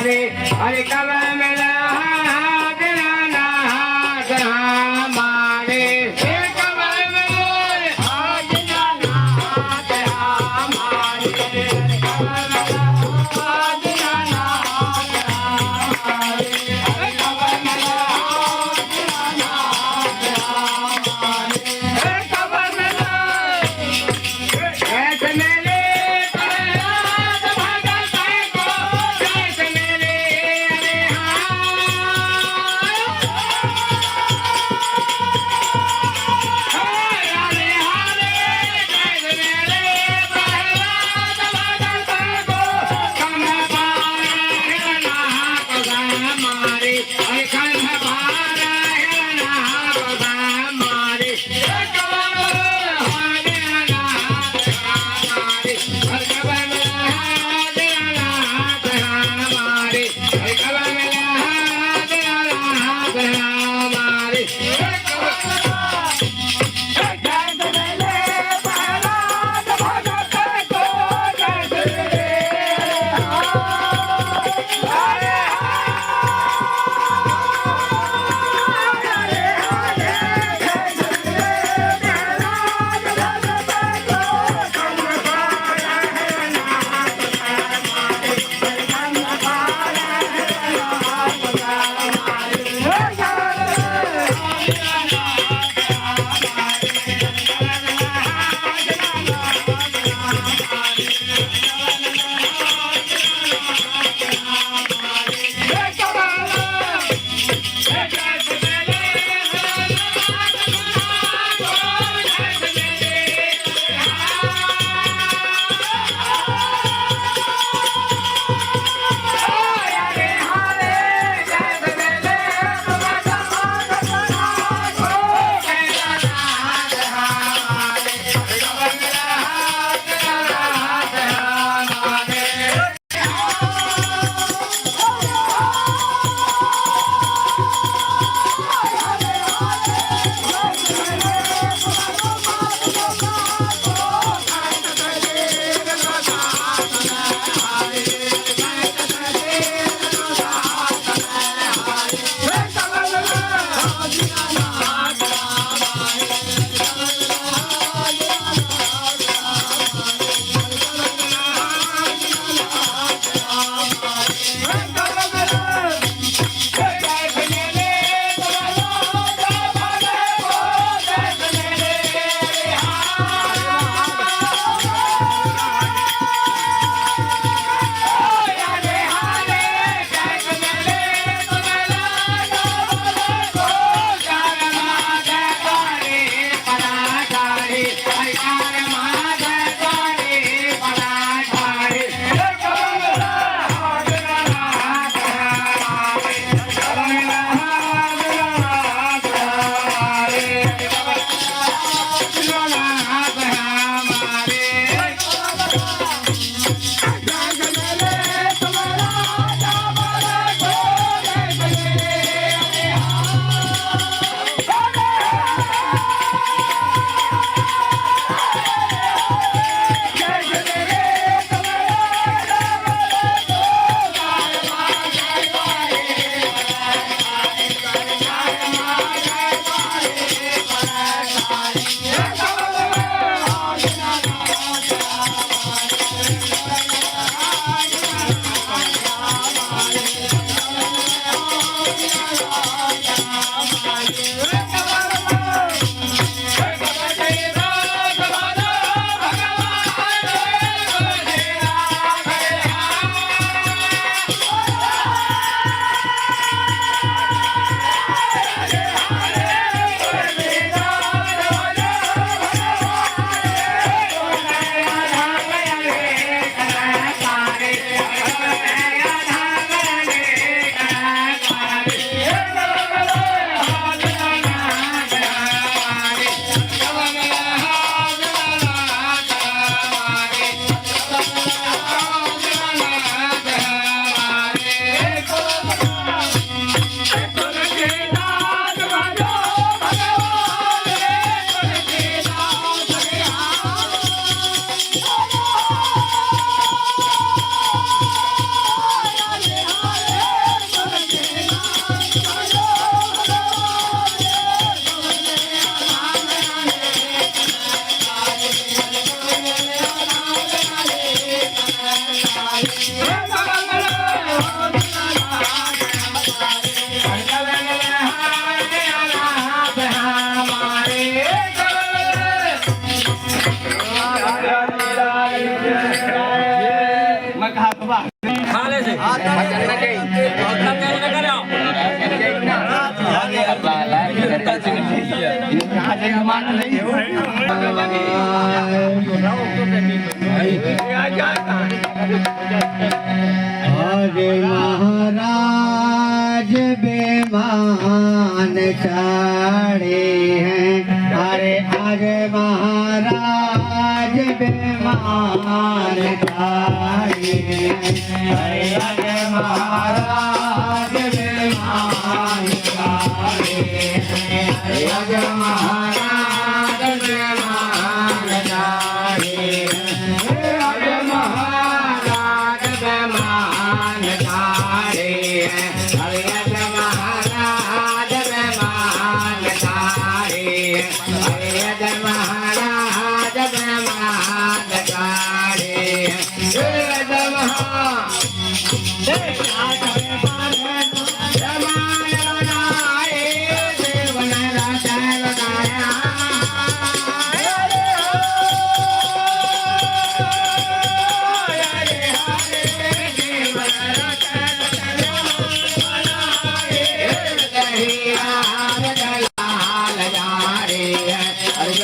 हमारे हरे कमल मिला हाथ ना हाथ हमारे हरे कमल मिले हाथ ना हाथ हमारे हरे कमल मिला हाथ ना हाथ हमारे हरे कमल मिला हाथ ना हाथ हमारे हरे कमल मिला कैसे मिले आज महाराज बेमान चढ़े हैं। अरे आज महाराज बेमान चढ़े हैं। अरे आज महाराज बेमान चढ़े हैं। अरे आज महाराज बेमान चढ़े हैं। आज महाराज बेमान चढ़े हैं। अरे आज महाराज बेमान चढ़े हैं। अरे आज महाराज बेमान चढ़े हैं। आज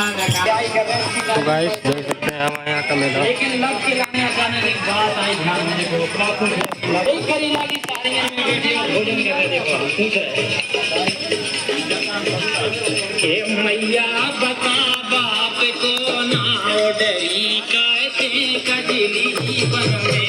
तो गाइस देख सकते हैं हमारे यहाँ का मेला। लेकिन लव के लाने आने की बात आई ध्यान में देखो एक करी लाली साड़ियाँ में वीडियो भोजन कर रहे देखो पूछ रहे हे मैया बता बाप को ना डरी कैसे कजली बनवे